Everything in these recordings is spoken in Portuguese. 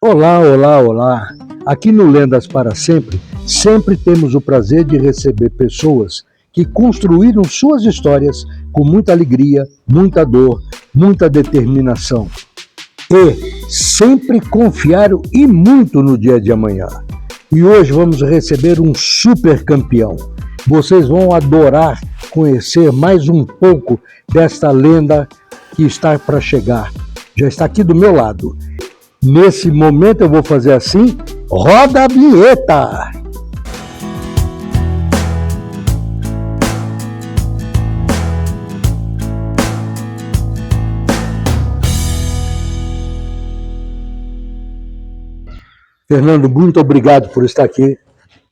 Olá, olá, olá! Aqui no Lendas para Sempre, sempre temos o prazer de receber pessoas que construíram suas histórias com muita alegria, muita dor, muita determinação. E sempre confiaram e muito no dia de amanhã. E hoje vamos receber um super campeão. Vocês vão adorar conhecer mais um pouco desta lenda que está para chegar. Já está aqui do meu lado. Nesse momento eu vou fazer assim, roda a vinheta! Fernando, muito obrigado por estar aqui.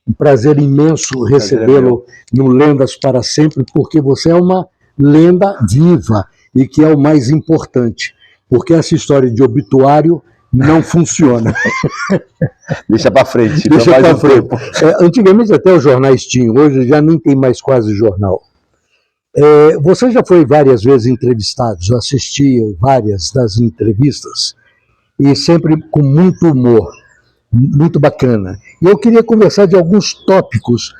Um prazer imenso recebê-lo no Lendas para Sempre, porque você é uma lenda viva e que é o mais importante, porque essa história de obituário não funciona. Deixa para frente. Deixa para frente. Antigamente até os jornais tinham, hoje já nem tem mais quase jornal. Você já foi várias vezes entrevistado, já assistia várias das entrevistas, e sempre com muito humor, muito bacana. E eu queria conversar de alguns tópicos,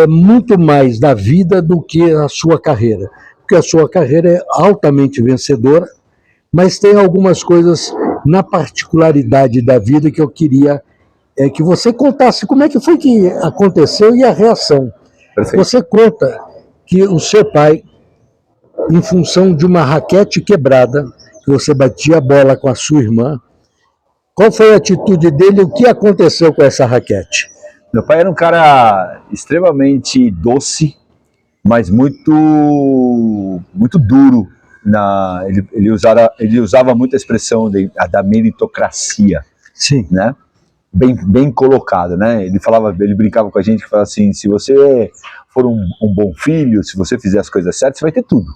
muito mais da vida do que a sua carreira, porque a sua carreira é altamente vencedora, mas tem algumas coisas na particularidade da vida que eu queria que você contasse como é que foi que aconteceu e a reação. Perfeito. Você conta que o seu pai, em função de uma raquete quebrada, que você batia a bola com a sua irmã, qual foi a atitude dele e o que aconteceu com essa raquete? Meu pai era um cara extremamente doce, mas muito duro. Ele usava muito a expressão da meritocracia. Sim. Né? Bem colocado, né? Ele brincava com a gente que falava assim: se você for um bom filho, se você fizer as coisas certas, você vai ter tudo.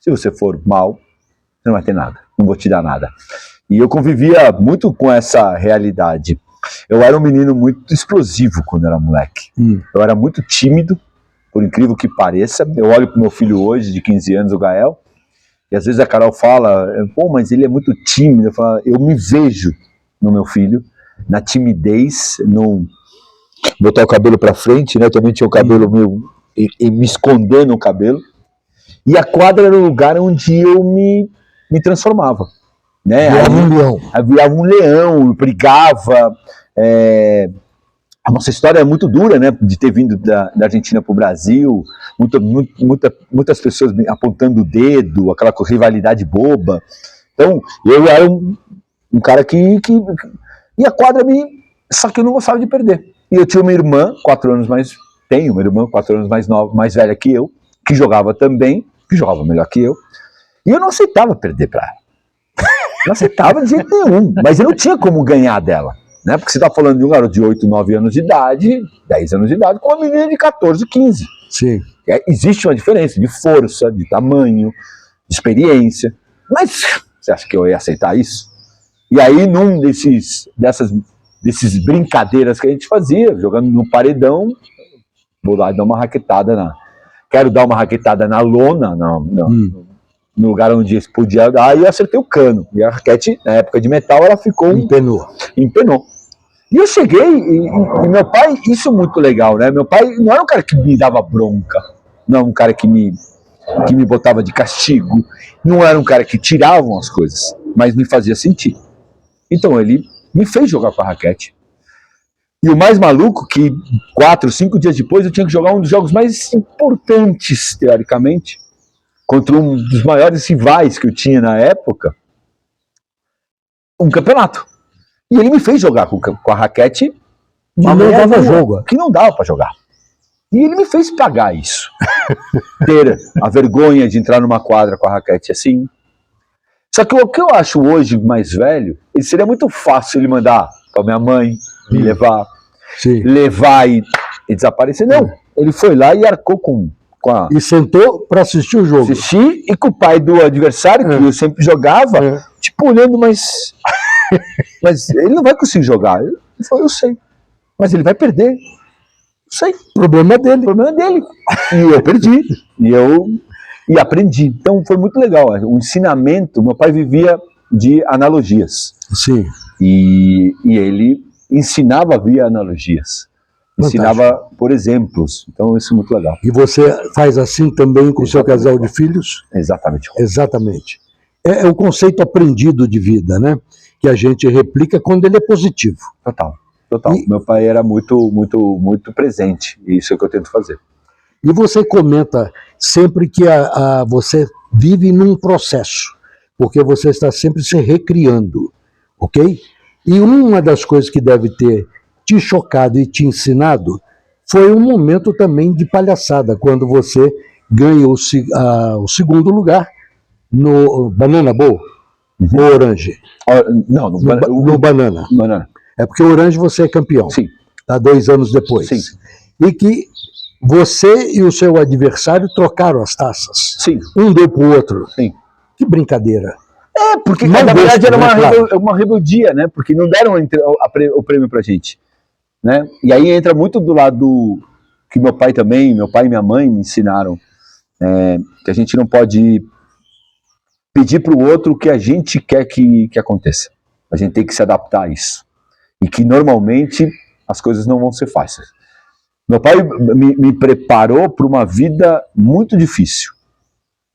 Se você for mal, você não vai ter nada, não vou te dar nada. E eu convivia muito com essa realidade. Eu era um menino muito explosivo quando era moleque. Eu era muito tímido, por incrível que pareça. Eu olho pro meu filho hoje, de 15 anos, o Gael, e às vezes a Carol fala: pô, mas ele é muito tímido. Eu me vejo no meu filho, na timidez, no botar o cabelo para frente, né? Eu também tinha o cabelo meio e me esconder no cabelo. E a quadra era o lugar onde eu me transformava, né? Virava um leão, eu brigava. A nossa história é muito dura, né? De ter vindo da Argentina para o Brasil, muitas pessoas apontando o dedo, aquela rivalidade boba. Então, eu era um cara que e a quadra só que eu não gostava de perder. E eu tinha uma irmã, 4 anos mais velha que eu, que jogava também, que jogava melhor que eu, e eu não aceitava perder para ela. Não aceitava de jeito nenhum, mas eu não tinha como ganhar dela, né? Porque você está falando de um garoto de 8, 9 anos de idade, 10 anos de idade, com uma menina de 14, 15. Sim. Existe uma diferença de força, de tamanho, de experiência, mas você acha que eu ia aceitar isso? E aí, num desses brincadeiras que a gente fazia, jogando no paredão, vou lá dar uma raquetada quero dar uma raquetada na lona, no lugar onde podia dar, e eu acertei o cano. E a raquete, na época de metal, ela ficou... Empenou. E eu cheguei, e meu pai, isso é muito legal, né? Meu pai não era um cara que me dava bronca, não era um cara que me botava de castigo, não era um cara que tirava as coisas, mas me fazia sentir. Então ele me fez jogar com a raquete. E o mais maluco que 4, 5 dias depois eu tinha que jogar um dos jogos mais importantes, teoricamente, contra um dos maiores rivais que eu tinha na época, um campeonato. E ele me fez jogar com a raquete de não dava jogo. Que não dava para jogar. E ele me fez pagar isso. Ter a vergonha de entrar numa quadra com a raquete assim. Só que o que eu acho hoje mais velho, seria muito fácil ele mandar para minha mãe, me levar e desaparecer. Não, ele foi lá e arcou com a... E sentou para assistir o jogo. Assistir, e com o pai do adversário, que eu sempre jogava, tipo olhando, mas ele não vai conseguir jogar. Ele falou: eu sei, mas ele vai perder. Eu sei. O problema é dele. E eu perdi. E aprendi. Então foi muito legal. O ensinamento, meu pai vivia de analogias. Sim. E ele ensinava via analogias, ensinava por exemplos. Então isso é muito legal. E você faz assim também com o seu casal de filhos? Exatamente. Exatamente. É o conceito aprendido de vida, né? Que a gente replica quando ele é positivo. Total. Meu pai era muito presente, e isso é o que eu tento fazer. E você comenta sempre que você vive num processo, porque você está sempre se recriando, ok? E uma das coisas que deve ter te chocado e te ensinado foi um momento também de palhaçada, quando você ganha o segundo lugar no Banana Bowl, ou Orange? Não, no Banana. Banana. É porque o Orange você é campeão. Sim. Tá 2 anos depois. Sim. E que você e o seu adversário trocaram as taças. Sim. Um deu pro outro. Sim. Que brincadeira. Porque na verdade era uma rebeldia, né? Porque não deram o prêmio pra gente, né? E aí entra muito do lado que meu pai e minha mãe me ensinaram, que a gente não pode pedir pro outro o que a gente quer que aconteça. A gente tem que se adaptar a isso. E que normalmente as coisas não vão ser fáceis. Meu pai me preparou para uma vida muito difícil.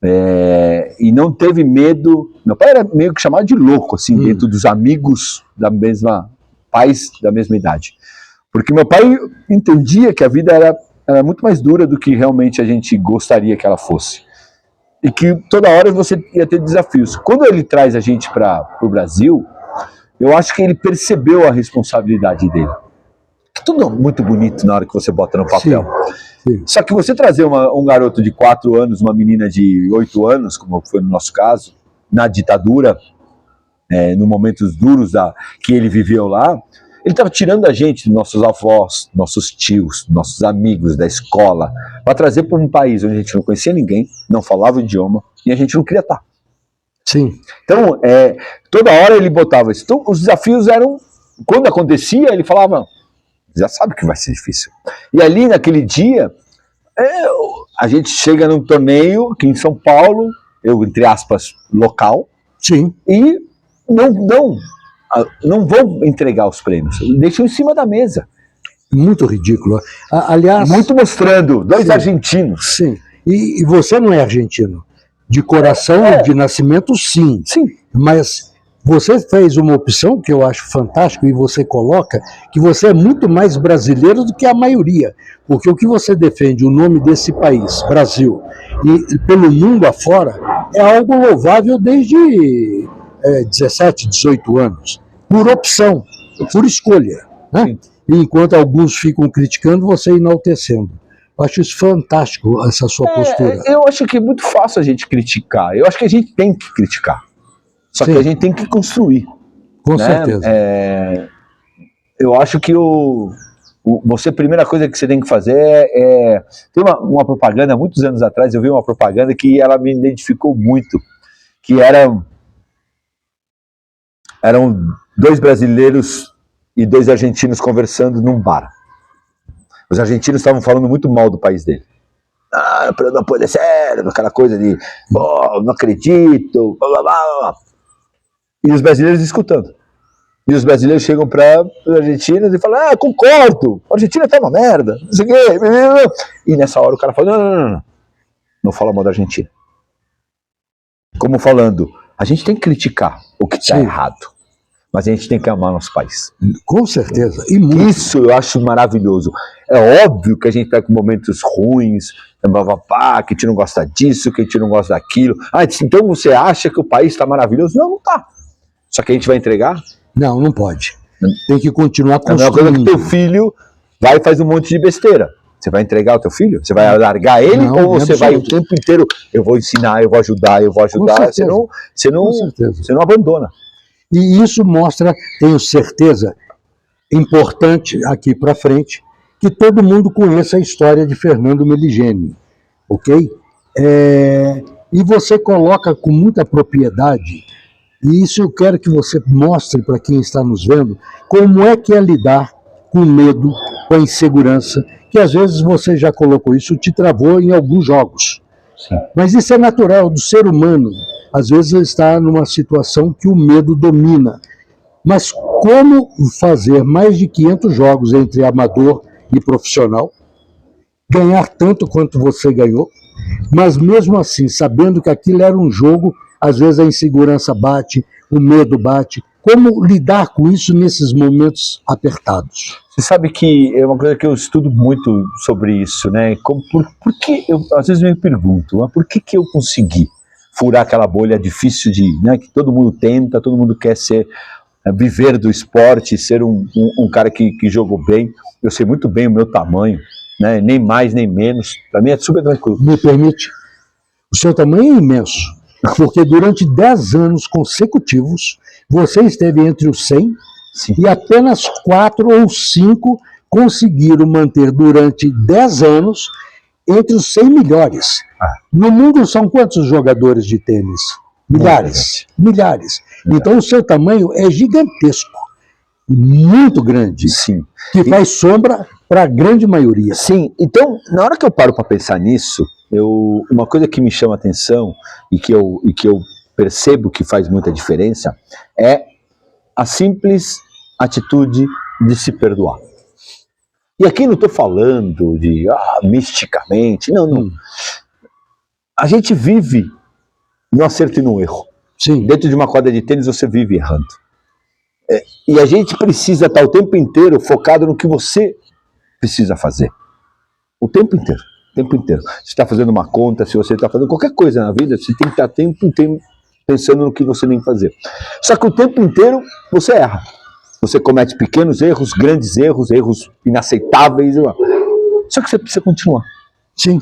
E não teve medo. Meu pai era meio que chamado de louco, assim, dentro dos amigos pais da mesma idade. Porque meu pai entendia que a vida era muito mais dura do que realmente a gente gostaria que ela fosse. E que toda hora você ia ter desafios. Quando ele traz a gente para o Brasil, eu acho que ele percebeu a responsabilidade dele. Tudo muito bonito na hora que você bota no papel. Sim. Só que você trazer um garoto de 4 anos, uma menina de 8 anos, como foi no nosso caso, na ditadura, nos momentos duros que ele viveu lá, ele estava tirando a gente, nossos avós, nossos tios, nossos amigos da escola, para trazer para um país onde a gente não conhecia ninguém, não falava o idioma, e a gente não queria estar. Sim. Então, toda hora ele botava isso. Então, os desafios eram, quando acontecia, ele falava, já sabe que vai ser difícil. E ali, naquele dia, a gente chega num torneio aqui em São Paulo, eu, entre aspas, local, Sim. E não vão entregar os prêmios, deixam em cima da mesa. Muito ridículo. Aliás... Muito mostrando, 2 argentinos. Sim, e você não é argentino. De coração, de nascimento, sim. Sim. Mas você fez uma opção que eu acho fantástico, e você coloca que você é muito mais brasileiro do que a maioria. Porque o que você defende, o nome desse país, Brasil, e pelo mundo afora, é algo louvável desde 17, 18 anos. Por opção, por escolha. Né? E enquanto alguns ficam criticando, você enaltecendo. Eu acho isso fantástico, essa sua postura. Eu acho que é muito fácil a gente criticar. Eu acho que a gente tem que criticar. Só que a gente tem que construir. Com certeza. Eu acho que a primeira coisa que você tem que fazer tem uma propaganda, muitos anos atrás, eu vi uma propaganda que ela me identificou muito. Que eram 2 brasileiros e 2 argentinos conversando num bar. Os argentinos estavam falando muito mal do país dele. Não pode ser, aquela coisa de não acredito, blá, blá, blá. E os brasileiros escutando. E os brasileiros chegam para os argentinos e falam, concordo, a Argentina tá uma merda, não sei o quê. E nessa hora o cara fala, não fala mal da Argentina. Como falando, a gente tem que criticar o que está errado, mas a gente tem que amar nosso país. Com certeza. E muito. Isso eu acho maravilhoso. É óbvio que a gente está com momentos ruins, que a gente não gosta disso, que a gente não gosta daquilo. Então você acha que o país está maravilhoso? Não, não está. Só que a gente vai entregar? Não, não pode. Tem que continuar construindo. É a mesma coisa que teu filho vai e faz um monte de besteira. Você vai entregar o teu filho? Você vai largar ele? Não, ou você vai o tempo inteiro, eu vou ensinar, eu vou ajudar. Você não abandona. E isso mostra, tenho certeza, importante aqui para frente, que todo mundo conheça a história de Fernando Meligeni, ok? E você coloca com muita propriedade, e isso eu quero que você mostre para quem está nos vendo, como é que é lidar com medo, com a insegurança, que às vezes você já colocou isso, te travou em alguns jogos. Sim. Mas isso é natural do ser humano. Às vezes ele está numa situação que o medo domina. Mas como fazer mais de 500 jogos entre amador e profissional, ganhar tanto quanto você ganhou, mas mesmo assim, sabendo que aquilo era um jogo, às vezes a insegurança bate, o medo bate. Como lidar com isso nesses momentos apertados? Você sabe que é uma coisa que eu estudo muito sobre isso, né? Por que eu às vezes me pergunto, mas por que eu consegui furar aquela bolha difícil né, que todo mundo tenta, todo mundo quer viver do esporte, ser um cara que jogou bem. Eu sei muito bem o meu tamanho, né? Nem mais nem menos. Para mim é super tranquilo. Me permite? O seu tamanho é imenso, porque durante 10 anos consecutivos você esteve entre os 100. Sim. E apenas 4 ou 5 conseguiram manter durante 10 anos entre os 100 melhores. No mundo são quantos jogadores de tênis? Milhares. Milhares. Então o seu tamanho é gigantesco, muito grande. Sim. Que faz sombra para a grande maioria. Sim, então na hora que eu paro para pensar nisso, uma coisa que me chama a atenção e que eu percebo que faz muita diferença é a simples atitude de se perdoar. E aqui não estou falando de misticamente, não. A gente vive no acerto e no erro. Sim. Dentro de uma quadra de tênis você vive errando. E a gente precisa estar o tempo inteiro focado no que você precisa fazer. O tempo inteiro. O tempo inteiro. Se você está fazendo uma conta, se você está fazendo qualquer coisa na vida, você tem que estar o tempo inteiro pensando no que você tem que fazer. Só que o tempo inteiro você erra. Você comete pequenos erros, grandes erros, erros inaceitáveis. Só que você precisa continuar. Sim.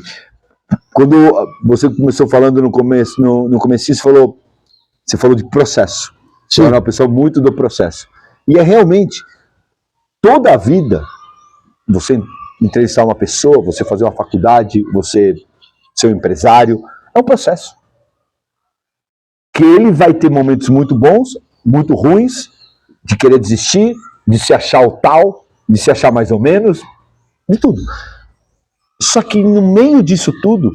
Quando você começou falando no começo, no comecinho, você falou de processo. Você é uma pessoa muito do processo. E é realmente, toda a vida, você entrevistar uma pessoa, você fazer uma faculdade, você ser um empresário, é um processo. Que ele vai ter momentos muito bons, muito ruins, de querer desistir, de se achar o tal, de se achar mais ou menos, de tudo. Só que no meio disso tudo,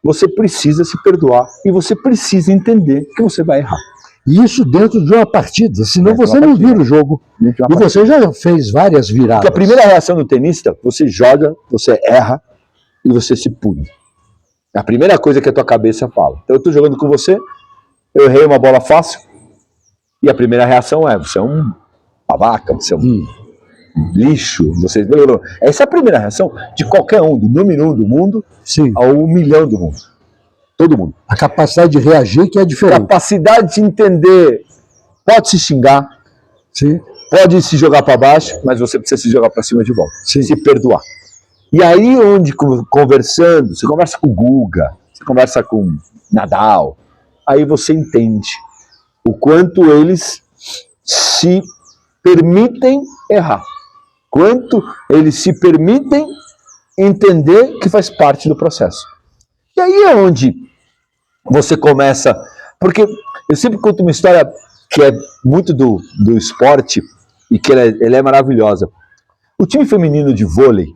você precisa se perdoar e você precisa entender que você vai errar. Isso dentro de uma partida, senão você não vira o jogo. E você já fez várias viradas. Porque a primeira reação do tenista, você joga, você erra e você se pune. É a primeira coisa que a tua cabeça fala. Então eu estou jogando com você, eu errei uma bola fácil, e a primeira reação é, você é um babaca, você é um lixo, você... Essa é a primeira reação de qualquer um, do número 1 do mundo ao 1 milhão do mundo. Todo mundo. A capacidade de reagir que é diferente. Capacidade de entender, pode se xingar, sim, pode se jogar para baixo, mas você precisa se jogar para cima de volta, sim, se perdoar. E aí onde conversando, você conversa com o Guga, você conversa com Nadal, aí você entende o quanto eles se permitem errar, quanto eles se permitem entender que faz parte do processo. E aí é onde você começa, porque eu sempre conto uma história que é muito do esporte e que ela é maravilhosa. O time feminino de vôlei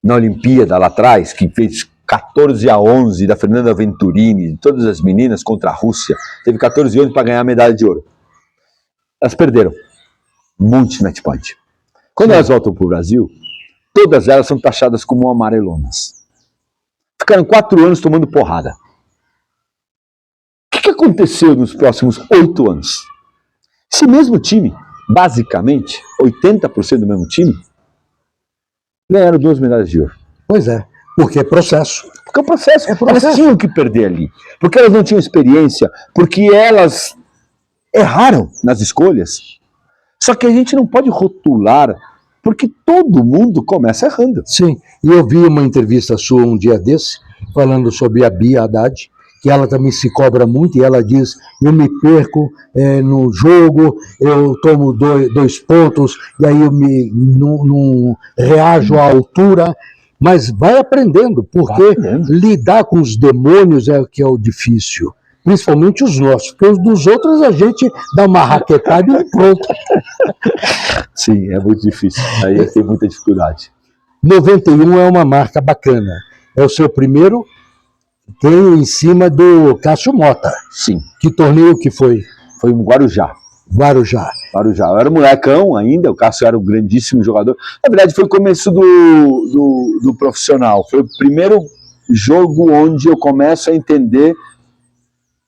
na Olimpíada lá atrás, que fez 14-11 da Fernanda Venturini, todas as meninas contra a Rússia, teve 14 anos para ganhar a medalha de ouro. Elas perderam muito match point. Quando elas voltam para o Brasil, todas elas são taxadas como amarelonas. Ficaram 4 anos tomando porrada. O que aconteceu nos próximos 8 anos? Esse mesmo time, basicamente, 80% do mesmo time, ganharam 2 medalhas de ouro. Pois é, porque é processo. Porque é processo. Elas tinham que perder ali. Porque elas não tinham experiência, porque elas erraram nas escolhas. Só que a gente não pode rotular, porque todo mundo começa errando. Sim, e eu vi uma entrevista sua um dia desse, falando sobre a Bia Haddad, que ela também se cobra muito, e ela diz, eu me perco no jogo, eu tomo 2 pontos, e aí eu não reajo à altura, mas vai aprendendo, porque lidar com os demônios é o que é o difícil, principalmente os nossos, porque os dos outros a gente dá uma raquetada e pronto. Sim, é muito difícil, aí tem muita dificuldade. 91 é uma marca bacana, é o seu primeiro... Tem em cima do Cássio Mota. Sim. Que torneio que foi? Foi no Guarujá. Guarujá. Guarujá. Eu era molecão ainda, o Cássio era um grandíssimo jogador. Na verdade, foi o começo do profissional. Foi o primeiro jogo onde eu começo a entender.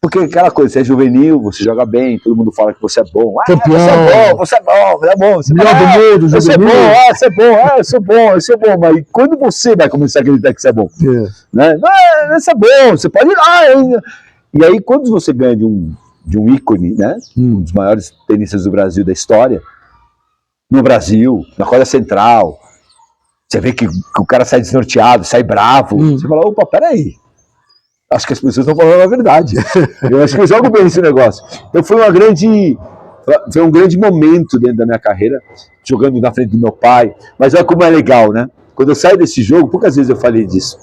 Porque aquela coisa, você é juvenil, você joga bem, todo mundo fala que você é bom. Ah, Campeão. você é bom, você é bom. Você Melhor do mundo, você é bom, juvenil. você é bom, eu sou bom. Mas quando você vai começar a acreditar que você é bom? Né? Você é bom, você pode ir lá ainda. E aí, quando você ganha de um ícone, né? Um dos maiores tenistas do Brasil, da história, no Brasil, na quadra central, você vê que o cara sai desnorteado, sai bravo. Você fala, opa, peraí. Acho que as pessoas estão falando a verdade. Eu acho que eu jogo bem esse negócio. Então foi um grande momento dentro da minha carreira, jogando na frente do meu pai. Mas olha como é legal, né? Quando eu saio desse jogo, poucas vezes eu falei disso.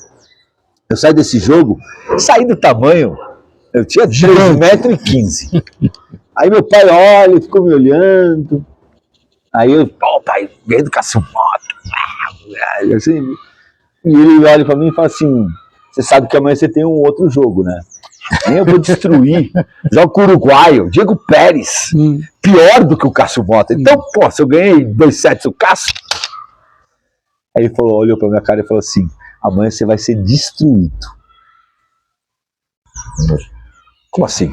Eu saio desse jogo, saí do tamanho, eu tinha 3,15 m. Aí meu pai olha, ficou me olhando. Aí eu, pai, veio do Cassumoto. Assim, e ele olha pra mim e fala assim, você sabe que amanhã você tem um outro jogo, né? Eu vou destruir. Jogo com o uruguaio, Diego Pérez. Pior do que o Cássio Mota. Então, pô, se eu ganhei 2 sets o Cássio. Aí ele falou, olhou pra minha cara e falou assim, amanhã você vai ser destruído. Como assim?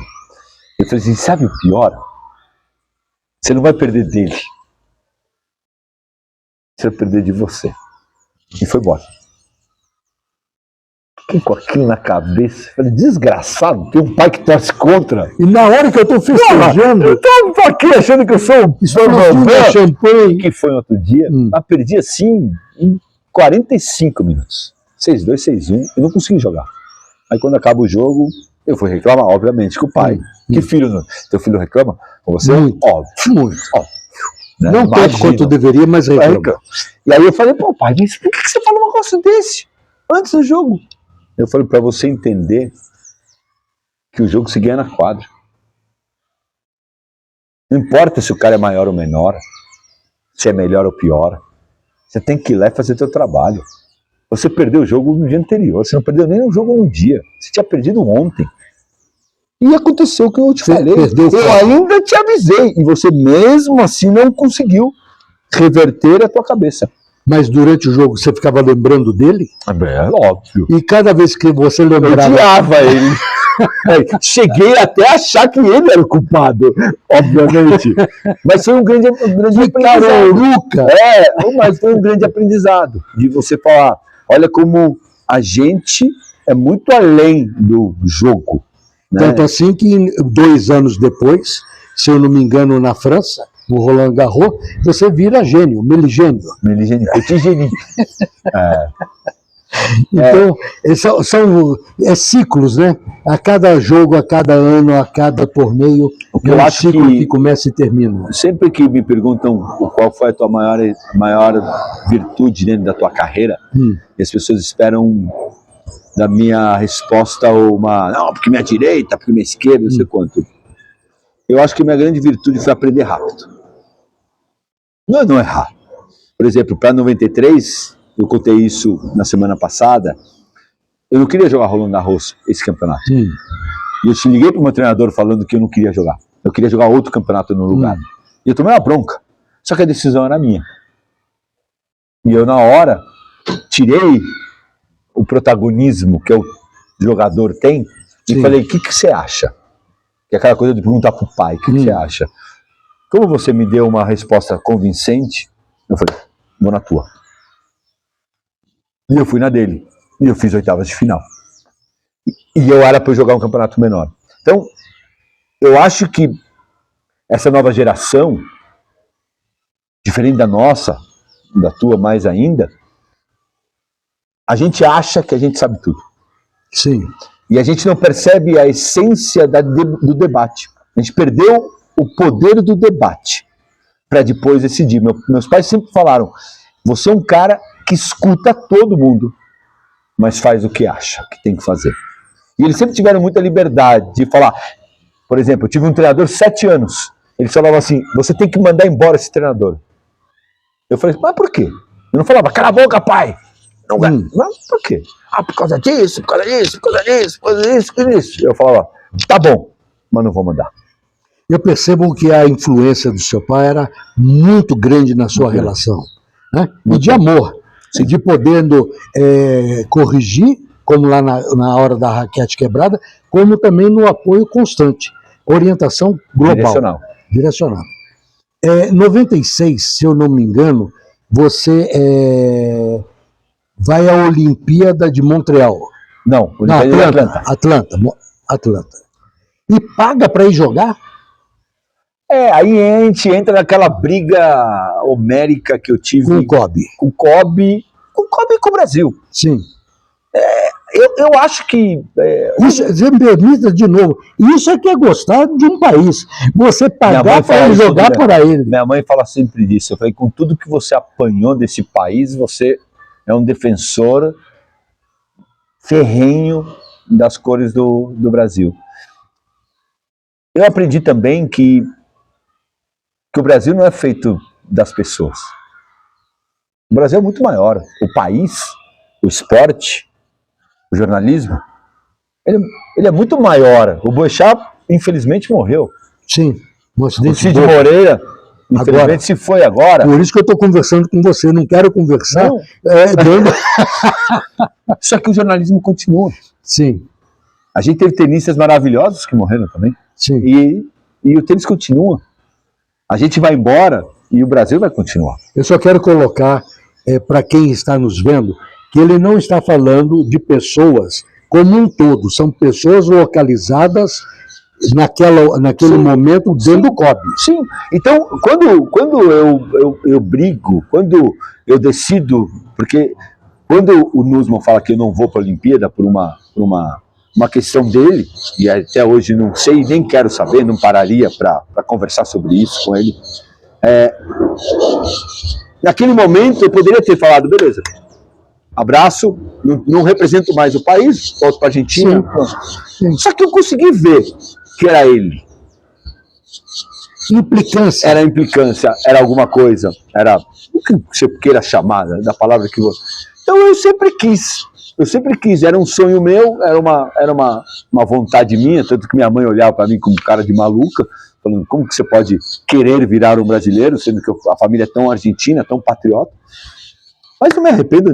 Eu falei assim, sabe o pior? Você não vai perder dele. Você vai perder de você. E foi embora. Fiquei com aquilo na cabeça. Falei, desgraçado, tem um pai que torce contra. E na hora que eu tô festejando... Eu tô aqui achando que eu sou um champanhe. Que foi no outro dia. Eu perdi assim em 45 minutos. 6-2, 6-1. Eu não consegui jogar. Aí quando acaba o jogo, eu fui reclamar, obviamente, com o pai. Que filho? Teu filho reclama com você? Muito. Óbvio. Né? Não tanto quanto deveria, mas reclama. E aí eu falei, pô, pai, mas por que você fala um negócio desse antes do jogo? Eu falei, para você entender que o jogo se ganha na quadra. Não importa se o cara é maior ou menor, se é melhor ou pior. Você tem que ir lá e fazer seu trabalho. Você perdeu o jogo no dia anterior, você não perdeu nem o jogo no dia. Você tinha perdido ontem. E aconteceu o que eu te falei. Eu ainda te avisei. E você mesmo assim não conseguiu reverter a tua cabeça. Mas durante o jogo você ficava lembrando dele? É óbvio. E cada vez que você lembrava... Eu odiava ele. Cheguei até a achar que ele era o culpado, obviamente. Mas foi um grande aprendizado. Mas foi um grande aprendizado. De você falar, olha como a gente é muito além do jogo. Né? Tanto assim que 2 anos depois, se eu não me engano, na França, no Roland Garros, você vira gênio, meligênio. Petit gênio. Então, são ciclos, né? A cada jogo, a cada ano, a cada torneio, eu acho ciclo que começa e termina. Sempre que me perguntam qual foi a tua maior virtude dentro da tua carreira, e as pessoas esperam da minha resposta não, porque minha direita, porque minha esquerda, não sei quanto. Eu acho que minha grande virtude foi aprender rápido. Não errar. Por exemplo, para 93, eu contei isso na semana passada, eu não queria jogar Roland Garros, esse campeonato. E eu te liguei para o meu treinador falando que eu não queria jogar. Eu queria jogar outro campeonato no lugar. E eu tomei uma bronca. Só que a decisão era minha. E eu, na hora, tirei o protagonismo que o jogador tem e falei, o que você acha? Que é aquela coisa de perguntar para o pai, o que você acha? Como você me deu uma resposta convincente, eu falei, vou na tua. E eu fui na dele. E eu fiz 8ª de final. E eu era para jogar um campeonato menor. Então, eu acho que essa nova geração, diferente da nossa, da tua mais ainda, a gente acha que a gente sabe tudo. Sim. E a gente não percebe a essência do debate. A gente perdeu o poder do debate para depois decidir. Meus pais sempre falaram, você é um cara que escuta todo mundo, mas faz o que acha que tem que fazer. E eles sempre tiveram muita liberdade de falar. Por exemplo, eu tive um treinador 7 anos. Ele falava assim, você tem que mandar embora esse treinador. Eu falei, mas por quê? Eu não falava, cala a boca, pai. Não, mas por quê? Por causa disso, por causa disso, por causa disso, por causa disso, por causa disso. Eu falava, tá bom, mas não vou mandar. Eu percebo que a influência do seu pai era muito grande na sua relação, né? E de amor, de podendo corrigir, como lá na hora da raquete quebrada, como também no apoio constante, orientação global, direcional. 96, se eu não me engano, você vai à Olimpíada de Montreal. Não, Olimpíada de Atlanta. E paga para ir jogar? Aí a gente entra naquela briga homérica que eu tive com o Kobe. Com o Kobe e com o Brasil. Sim. Eu acho que... Isso, você me permita de novo, isso é que é gostar de um país. Você pagar para jogar por aí. Minha mãe fala sempre disso. Eu falei, com tudo que você apanhou desse país, você é um defensor ferrenho das cores do Brasil. Eu aprendi também que o Brasil não é feito das pessoas. O Brasil é muito maior. O país, o esporte, o jornalismo, ele é muito maior. O Boechat, infelizmente, morreu. Sim. O Cid Moreira, infelizmente, agora, se foi agora. Por isso que eu estou conversando com você. Não quero conversar. Não. Só que o jornalismo continua. Sim. A gente teve tenistas maravilhosos que morreram também. Sim. E o tênis continua. A gente vai embora e o Brasil vai continuar. Eu só quero colocar para quem está nos vendo que ele não está falando de pessoas como um todo. São pessoas localizadas naquele momento dentro do Kobe. Sim. Então, quando eu brigo, quando eu decido, porque quando o Nussmann fala que eu não vou para a Olimpíada por uma questão dele, e até hoje não sei, nem quero saber, não pararia para conversar sobre isso com ele. Naquele momento eu poderia ter falado, beleza, abraço, não represento mais o país, volto para a Argentina. Sim. Só que eu consegui ver que era ele. Implicância. Era implicância, era alguma coisa, era o que você queira chamar, da palavra que você... Então eu sempre quis, era um sonho meu, era uma vontade minha, tanto que minha mãe olhava para mim como cara de maluca, falando, como que você pode querer virar um brasileiro, sendo que a família é tão argentina, tão patriota. Mas não me arrependo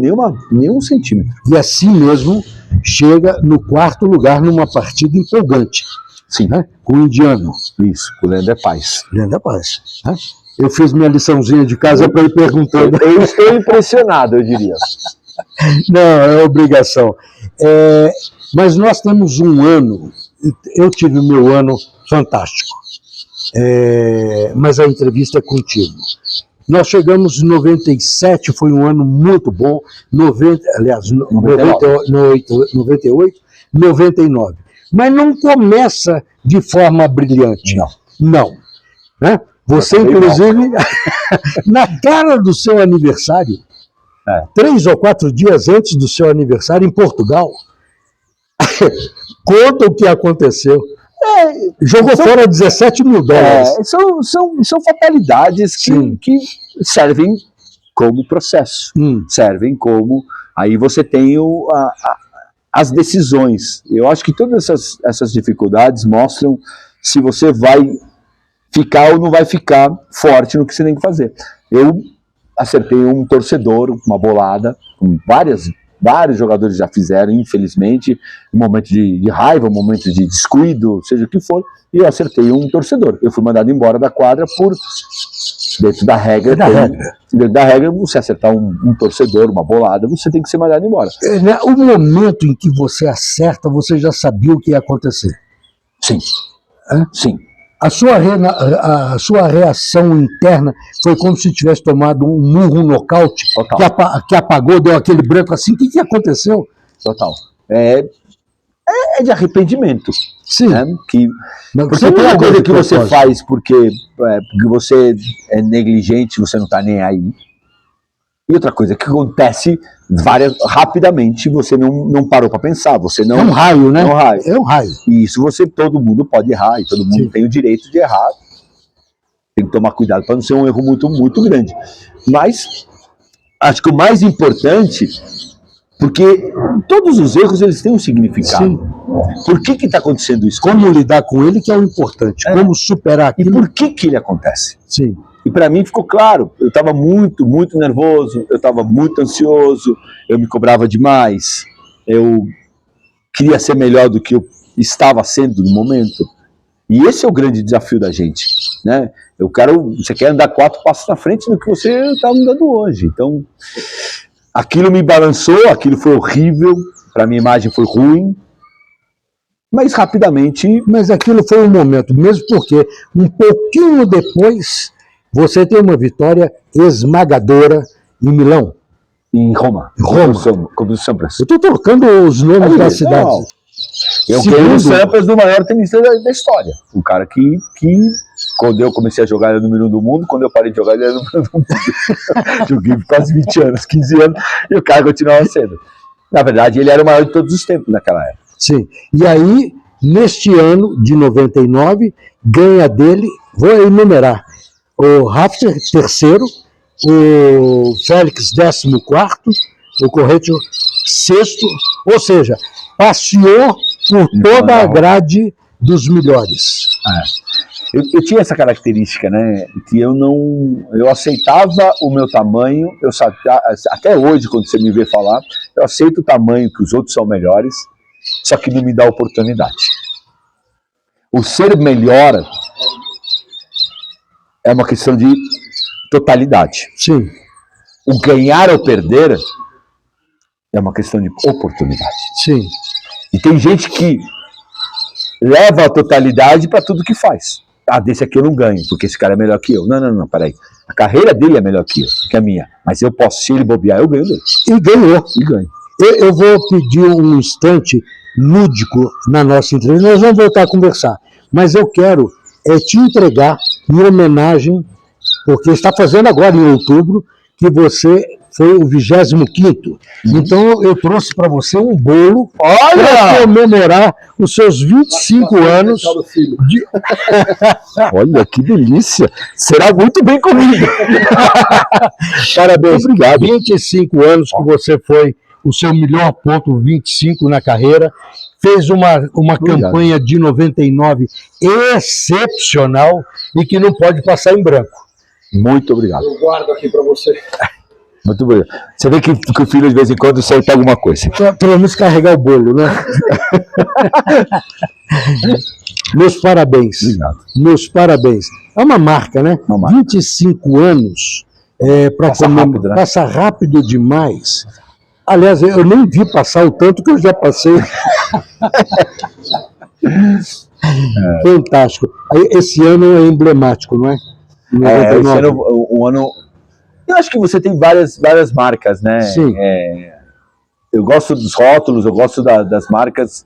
nenhum centímetro. E assim mesmo, chega no 4º lugar numa partida empolgante. Sim. Né? Com o indiano. Isso, com o Leandro Paes. Leandro Paes. Né? Eu fiz minha liçãozinha de casa para ir perguntando. Eu estou impressionado, eu diria. Não, é obrigação. Mas nós temos um ano, eu tive o meu ano fantástico, mas a entrevista é contigo. Nós chegamos em 97, foi um ano muito bom, 98, 99. Mas não começa de forma brilhante. Não. Né? Você, inclusive, na cara do seu aniversário, 3 ou 4 dias antes do seu aniversário, em Portugal, conta o que aconteceu. Jogou fora 17 mil dólares. São fatalidades que servem como processo. Servem como... Aí você tem as decisões. Eu acho que todas essas dificuldades mostram se você vai ficar ou não vai ficar forte no que você tem que fazer. Eu acertei um torcedor, uma bolada, com vários jogadores já fizeram, infelizmente, um momento de raiva, um momento de descuido, seja o que for, e eu acertei um torcedor. Eu fui mandado embora da quadra por, dentro da regra, você acertar um torcedor, uma bolada, você tem que ser mandado embora. O momento em que você acerta, você já sabia o que ia acontecer? Sim. Sim. A sua reação interna foi como se tivesse tomado um murro, um nocaute, que apagou, deu aquele branco assim. O que aconteceu? Total. É de arrependimento. Sim. Né? Porque tem uma coisa que você faz porque você é negligente, você não está nem aí. E outra coisa que acontece rapidamente, você não parou para pensar, você não... É um raio, né? É um raio. E isso todo mundo pode errar, e todo mundo tem o direito de errar. Tem que tomar cuidado para não ser um erro muito, muito grande. Mas, acho que o mais importante, Porque todos os erros, eles têm um significado. Sim. Por que está acontecendo isso? Como lidar com ele que é o importante. Como superar E aquilo. por que ele acontece? Sim. E para mim ficou claro, eu estava muito, muito nervoso, eu estava muito ansioso, eu me cobrava demais, eu queria ser melhor do que eu estava sendo no momento. E esse é o grande desafio da gente, né? Você quer andar 4 passos na frente do que você está andando hoje. Então, aquilo me balançou, aquilo foi horrível, para minha imagem foi ruim, mas rapidamente... Mas aquilo foi um momento, mesmo porque um pouquinho depois você tem uma vitória esmagadora em Milão. Em Roma. Como Sampras. Eu estou trocando os nomes das cidades. Eu ganhei o Sampras do maior tenista da história. Um cara que quando eu comecei a jogar, ele era o número 1 do mundo, quando eu parei de jogar, ele era o número 1 do mundo. Joguei por quase 20 anos, 15 anos, e o cara continuava sendo. Na verdade, ele era o maior de todos os tempos naquela época. Sim. E aí, neste ano de 99, ganha dele, vou enumerar, o Rafter, terceiro, o Félix, 14º, o Corretio, sexto, ou seja, passeou por toda a grade dos melhores. Eu tinha essa característica, né, que eu aceitava o meu tamanho, até hoje, quando você me vê falar, eu aceito o tamanho que os outros são melhores, só que não me dá oportunidade. O ser melhor é uma questão de totalidade. Sim. O ganhar ou perder é uma questão de oportunidade. Sim. E tem gente que leva a totalidade para tudo que faz. Desse aqui eu não ganho, porque esse cara é melhor que eu. Não, peraí. A carreira dele é melhor que a minha. Mas eu posso, se ele bobear, eu ganho dele. E ganhou. E ganho. Eu vou pedir um instante lúdico na nossa entrevista. Nós vamos voltar a conversar. Mas eu quero te entregar em homenagem, porque está fazendo agora em outubro, que você foi o 25º. Então eu trouxe para você um bolo para comemorar os seus 25 anos. Olha, que delícia! Será muito bem comigo. Parabéns. Obrigado. 25 anos que você foi o seu melhor ponto, 25 na carreira. Fez uma campanha de 99 excepcional e que não pode passar em branco. Muito obrigado. Eu guardo aqui para você. Muito obrigado. Você vê que o filho de vez em quando solta alguma coisa. Pelo menos carregar o bolo, né? Meus parabéns. Obrigado. Meus parabéns. É uma marca, né? Uma marca. 25 anos para rápido, né? Passa rápido demais. Aliás, eu nem vi passar o tanto que eu já passei. Fantástico. Esse ano é emblemático, não é? Esse ano, o ano... Eu acho que você tem várias marcas, né? Sim. Eu gosto dos rótulos, eu gosto das marcas,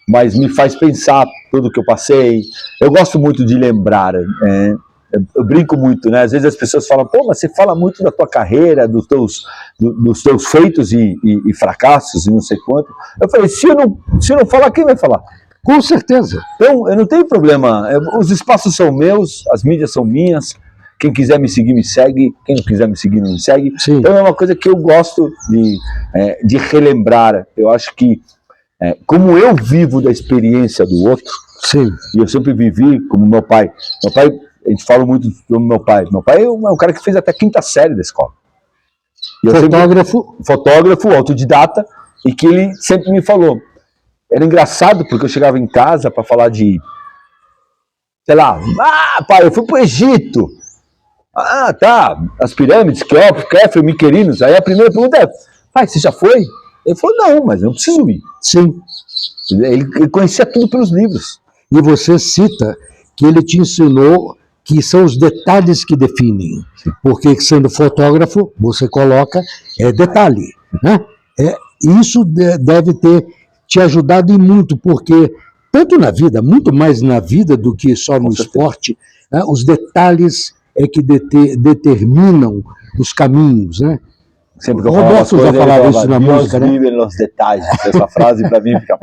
mas me faz pensar tudo que eu passei. Eu gosto muito de lembrar. Eu brinco muito, né? Às vezes as pessoas falam, pô, mas você fala muito da tua carreira, dos teus feitos e fracassos e não sei quanto. Eu falei, se eu não falar, quem vai falar? Com certeza. Então, eu não tenho problema. Os espaços são meus, as mídias são minhas. Quem quiser me seguir, me segue. Quem não quiser me seguir, não me segue. Sim. Então é uma coisa que eu gosto de relembrar. Eu acho que, como eu vivo da experiência do outro, sim, e eu sempre vivi como meu pai. Meu pai, a gente fala muito sobre meu pai. Meu pai é um cara que fez até 5ª série da escola. E fotógrafo, autodidata, e que ele sempre me falou. Era engraçado porque eu chegava em casa para falar de, sei lá, pai, eu fui pro Egito. Tá, as pirâmides, Kéfero, Miquerinos. Aí a primeira pergunta é, pai, você já foi? Ele falou, não, mas eu não preciso ir. Sim. Ele conhecia tudo pelos livros. E você cita que ele te ensinou que são os detalhes que definem. Porque sendo fotógrafo, você coloca detalhe, né? Isso deve ter te ajudado e muito, porque tanto na vida, muito mais na vida do que só no esporte, né, os detalhes é que determinam os caminhos, né? Sempre que eu Roberto já falava isso na música, né? Vive nos detalhes. Essa frase para mim fica...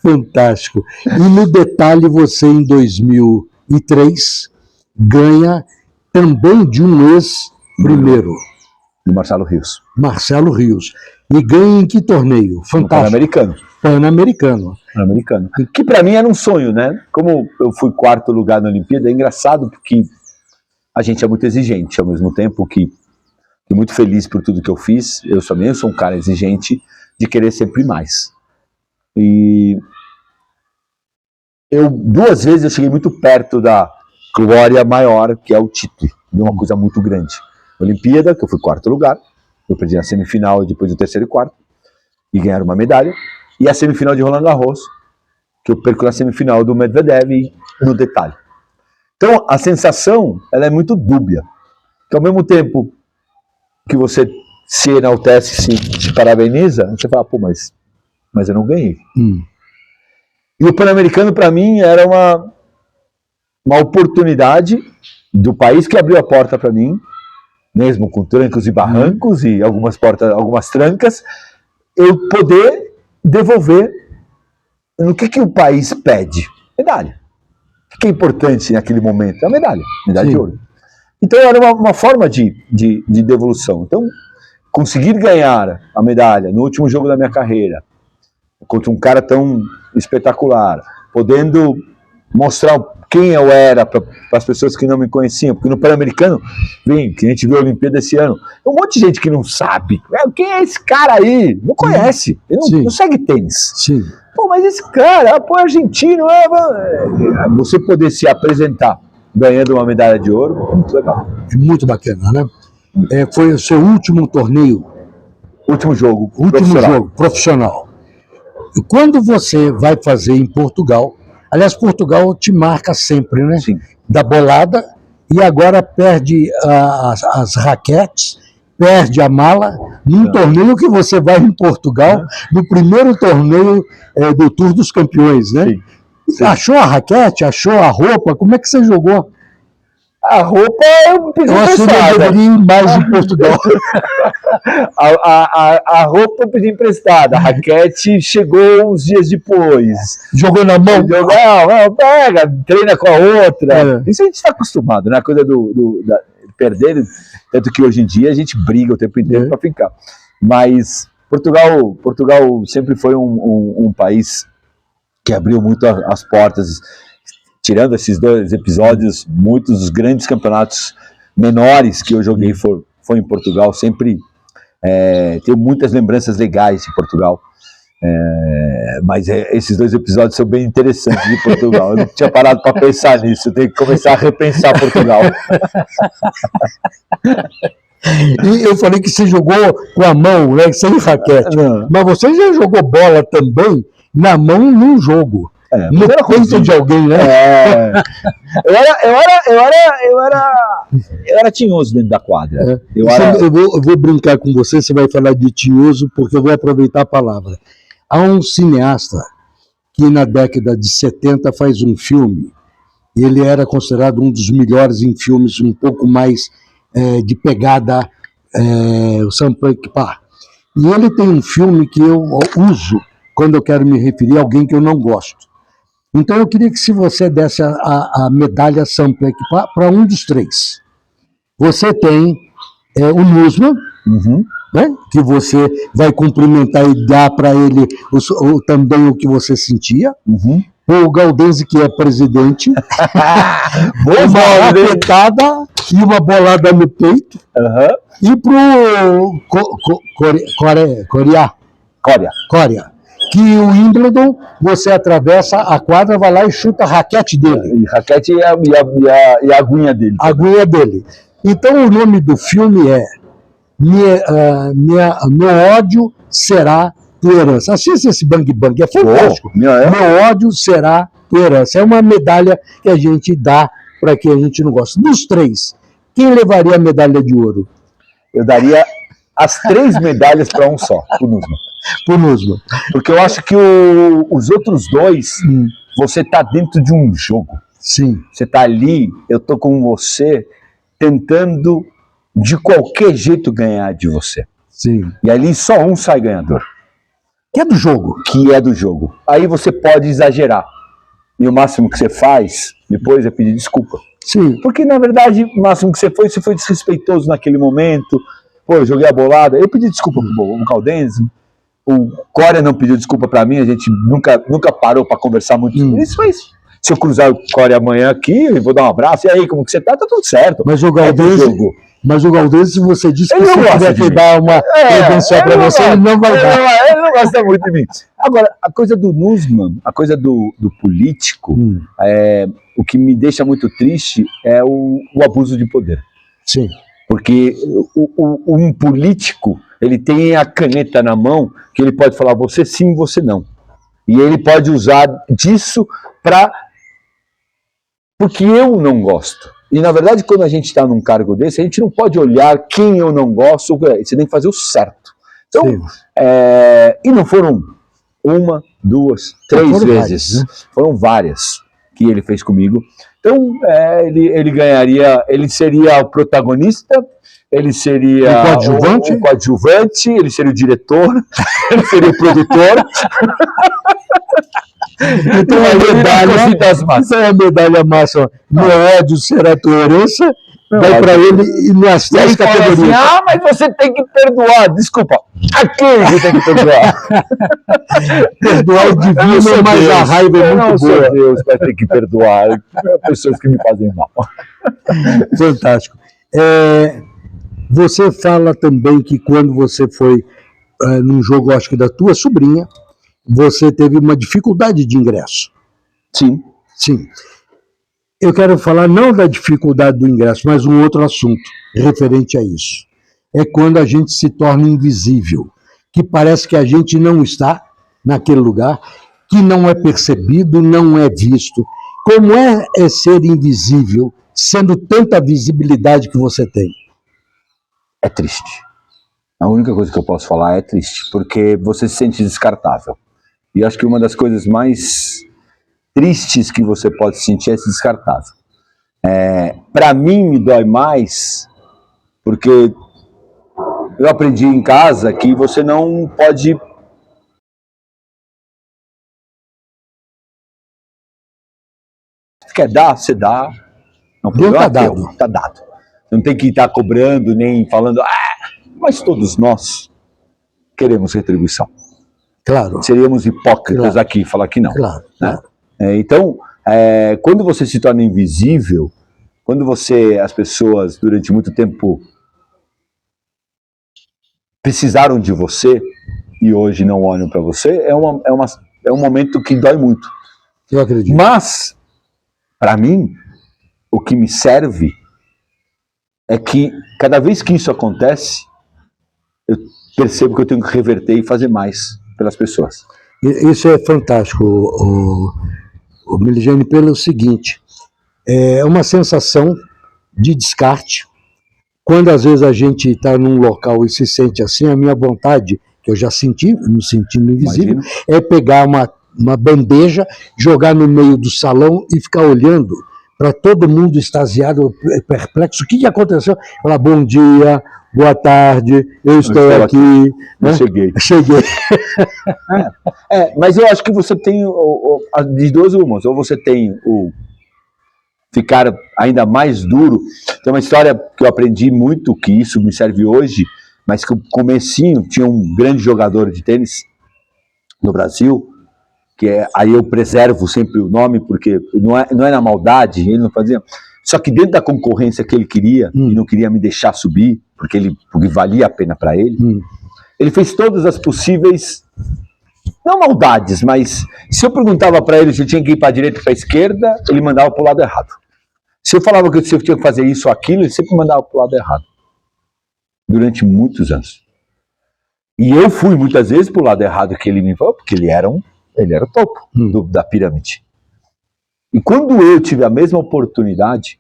Fantástico. E no detalhe, você em 2003 ganha também de um ex-primeiro. do Marcelo Rios. Marcelo Rios. E ganha em que torneio? No Fantástico. Pan-Americano. Pan-Americano. Pan-Americano. Que pra mim era um sonho, né? Como eu fui 4º lugar na Olimpíada, é engraçado porque a gente é muito exigente, ao mesmo tempo que muito feliz por tudo que eu fiz. Eu também sou um cara exigente de querer sempre mais. E 2 vezes eu cheguei muito perto da glória maior, que é o título, de uma coisa muito grande. Olimpíada, que eu fui 4º lugar, eu perdi na semifinal depois do 3º e 4º, e ganharam uma medalha, e a semifinal de Roland Garros, que eu perco na semifinal do Medvedev e no detalhe. Então a sensação, ela é muito dúbia, que ao mesmo tempo que você se enaltece, se parabeniza, você fala, pô, mas eu não ganhei. E o Pan-Americano, para mim, era uma oportunidade do país que abriu a porta para mim, mesmo com trancos e barrancos e algumas trancas, eu poder devolver no que o país pede? Medalha. O que é importante naquele momento? A medalha de ouro. Então era uma forma de devolução. Então, conseguir ganhar a medalha no último jogo da minha carreira, contra um cara tão espetacular, podendo mostrar quem eu era para as pessoas que não me conheciam, porque no Pan-Americano, que a gente viu a Olimpíada esse ano, tem um monte de gente que não sabe. Quem é esse cara aí? Não conhece, ele não segue tênis. Sim. Pô, mas esse cara, pô, argentino, você poder se apresentar ganhando uma medalha de ouro, muito legal. É muito bacana, né? Foi o seu último torneio. Último jogo profissional. E quando você vai fazer em Portugal, aliás, Portugal te marca sempre, né? Sim. Da bolada, e agora perde as raquetes, perde a mala, num torneio que você vai em Portugal, no primeiro torneio do Tour dos Campeões, né? Sim. Achou a raquete, achou a roupa, como é que você jogou? A roupa eu pedi Eu acho que eu deveria ir mais em Portugal. A roupa eu pedi emprestada, a raquete chegou uns dias depois. Jogou na mão? Não, pega, treina com a outra. Isso a gente está acostumado, né? A coisa de perder, tanto que hoje em dia a gente briga o tempo inteiro para ficar. Mas Portugal sempre foi um país que abriu muito as portas. Tirando esses 2 episódios, muitos dos grandes campeonatos menores que eu joguei foi em Portugal. Sempre tenho muitas lembranças legais de Portugal. Mas esses 2 episódios são bem interessantes de Portugal. Eu não tinha parado para pensar nisso. Eu tenho que começar a repensar Portugal. E eu falei que você jogou com a mão, né, sem raquete. Mas você já jogou bola também na mão num jogo. No peito de alguém, né? Eu era tinhoso dentro da quadra. Eu vou brincar com você vai falar de tinhoso, porque eu vou aproveitar a palavra. Há um cineasta que na década de 70 faz um filme, ele era considerado um dos melhores em filmes um pouco mais de pegada, o Sam Peckinpah. E ele tem um filme que eu uso quando eu quero me referir a alguém que eu não gosto. Então eu queria que se você desse a medalha Sam Peckinpah para um dos 3. Você tem o Nusman, né, que você vai cumprimentar e dar para ele também o que você sentia. O Gaudenzi, que é presidente, uma apertada e uma bolada no peito. E para o Coreia. Que o Wimbledon, você atravessa a quadra, vai lá e chuta a raquete dele. Raquete e a aguinha dele. A aguinha dele. Então o nome do filme é Meu ódio será tua herança. Assista esse Bang Bang, é fantástico. Meu ódio será tua herança. É uma medalha que a gente dá para quem a gente não gosta. Dos 3, quem levaria a medalha de ouro? Eu daria as 3 medalhas para um só, pro Nusman. Porque eu acho que os outros 2, você tá dentro de um jogo. Sim. Você tá ali, eu tô com você, tentando de qualquer jeito ganhar de você. Sim. E ali só um sai ganhador. Que é do jogo. Aí você pode exagerar. E o máximo que você faz, depois é pedir desculpa. Sim. Porque, na verdade, o máximo que você foi desrespeitoso naquele momento, pô, eu joguei a bolada, eu pedi desculpa pro Caldense, o Coria não pediu desculpa pra mim, a gente nunca parou pra conversar muito sobre isso, mas se eu cruzar o Coria amanhã aqui, eu vou dar um abraço, e aí, como que você tá? Tá tudo certo. Mas o Gaudense, você disse que ele se não tiver que dar uma credencial para você, ele não vai dar. Ele não gosta muito de mim. Agora, a coisa do Nussmann, a coisa do político, o que me deixa muito triste é o abuso de poder. Sim. Porque um político, ele tem a caneta na mão, que ele pode falar você sim, você não. E ele pode usar disso porque eu não gosto. E, na verdade, quando a gente está num cargo desse, a gente não pode olhar quem eu não gosto, você tem que fazer o certo. Então, e não foram uma, duas, três vezes. Várias, né? Foram várias que ele fez comigo. Então, ele ganharia, ele seria o protagonista, ele seria o coadjuvante, ele seria o diretor, ele seria o produtor. Então essa é a medalha máxima. Meu ódio será tua herança, vai para ele e nas três categorias. Assim, mas você tem que perdoar. Desculpa, a quem você tem que perdoar? Perdoar é divino, mas a raiva é muito boa. Deus vai ter que perdoar pessoas que me fazem mal. Fantástico. Você fala também que quando você foi num jogo, acho que da tua sobrinha, você teve uma dificuldade de ingresso. Sim. Sim. Eu quero falar não da dificuldade do ingresso, mas um outro assunto referente a isso. É quando a gente se torna invisível, que parece que a gente não está naquele lugar, que não é percebido, não é visto. Como é ser invisível, sendo tanta visibilidade que você tem? É triste. A única coisa que eu posso falar é triste, porque você se sente descartável. E acho que uma das coisas mais tristes que você pode sentir é se descartável. Para mim, me dói mais, porque eu aprendi em casa que você não pode... Se quer dar, você dá. Não, tá dado. Tá dado. Não tem que estar cobrando, nem falando... mas todos nós queremos retribuição. Claro. Seríamos hipócritas aqui falar que não. Claro. Né? Então, quando você se torna invisível, quando as pessoas durante muito tempo precisaram de você e hoje não olham para você, é um momento que dói muito. Eu acredito. Mas, para mim, o que me serve é que cada vez que isso acontece, eu percebo que eu tenho que reverter e fazer mais pelas pessoas. Isso é fantástico, o Meligeni, pelo seguinte, é uma sensação de descarte. Quando às vezes a gente está num local e se sente assim, a minha vontade, que eu já senti, me sentindo invisível, é pegar uma bandeja, jogar no meio do salão e ficar olhando para todo mundo extasiado, perplexo. O que aconteceu? Falar bom dia, boa tarde, eu estou aqui. Né? Eu cheguei. Mas eu acho que você tem de duas umas. Ou você tem o ficar ainda mais duro. Tem uma história que eu aprendi muito, que isso me serve hoje, mas que no comecinho tinha um grande jogador de tênis no Brasil, aí eu preservo sempre o nome, porque não é na maldade, ele não fazia... Só que dentro da concorrência que ele queria, e não queria me deixar subir, porque valia a pena para ele, ele fez todas as possíveis, não maldades, mas se eu perguntava para ele se eu tinha que ir para a direita ou para a esquerda, ele mandava para o lado errado. Se eu falava que eu tinha que fazer isso ou aquilo, ele sempre mandava para o lado errado. Durante muitos anos. E eu fui muitas vezes para o lado errado que ele me falou, porque ele era o topo da pirâmide. E quando eu tive a mesma oportunidade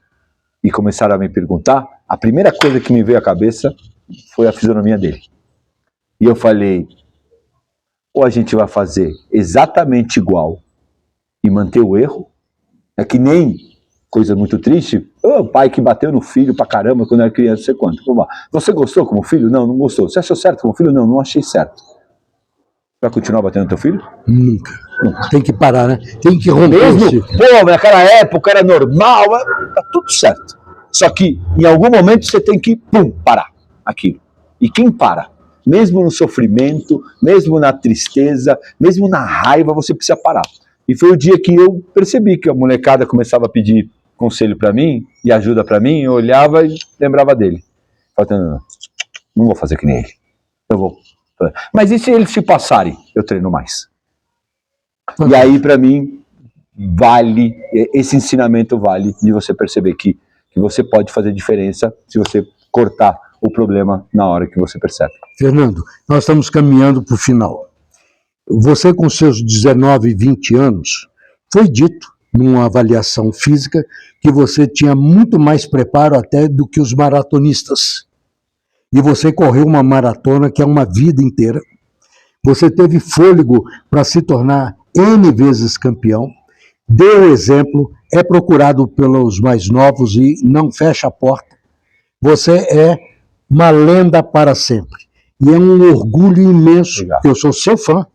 e começaram a me perguntar, a primeira coisa que me veio à cabeça foi a fisionomia dele. E eu falei, ou a gente vai fazer exatamente igual e manter o erro, é que nem, coisa muito triste, o pai que bateu no filho pra caramba quando era criança, não sei quanto. Você gostou como filho? Não, não gostou. Você achou certo como filho? Não, não achei certo. Vai continuar batendo no teu filho? Nunca. Tem que parar, né? Tem que romper. Pô, naquela época era normal, tá tudo certo. Só que em algum momento você tem que, parar aquilo. E quem para? Mesmo no sofrimento, mesmo na tristeza, mesmo na raiva, você precisa parar. E foi o dia que eu percebi que a molecada começava a pedir conselho para mim e ajuda para mim, eu olhava e lembrava dele. Falando, não vou fazer que nem ele. Eu vou. Mas e se eles se passarem? Eu treino mais. E aí, para mim, vale, esse ensinamento vale de você perceber que você pode fazer diferença se você cortar o problema na hora que você percebe. Fernando, nós estamos caminhando para o final. Você, com seus 19, 20 anos, foi dito numa avaliação física que você tinha muito mais preparo até do que os maratonistas. E você correu uma maratona que é uma vida inteira. Você teve fôlego para se tornar N vezes campeão. Deu exemplo, é procurado pelos mais novos e não fecha a porta. Você é uma lenda para sempre. E é um orgulho imenso. Obrigado. Eu sou seu fã.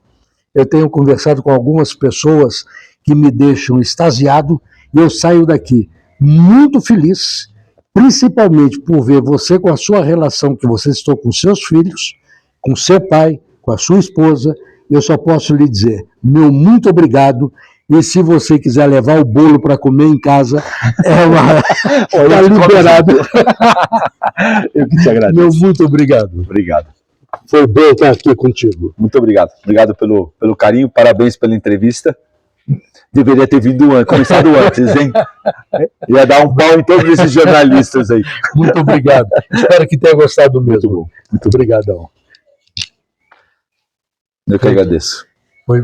Eu tenho conversado com algumas pessoas que me deixam extasiado e eu saio daqui muito feliz, principalmente por ver você com a sua relação que você estou com seus filhos, com seu pai, com a sua esposa. Eu só posso lhe dizer, meu muito obrigado. E se você quiser levar o bolo para comer em casa, está liberado. Eu que te agradeço. Meu muito obrigado. Obrigado. Foi bom estar aqui contigo. Muito obrigado. Obrigado pelo carinho, parabéns pela entrevista. Deveria ter começado antes, hein? Ia dar um pau em todos esses jornalistas aí. Muito obrigado. Espero que tenha gostado mesmo. Muito obrigadão. Eu que agradeço. Foi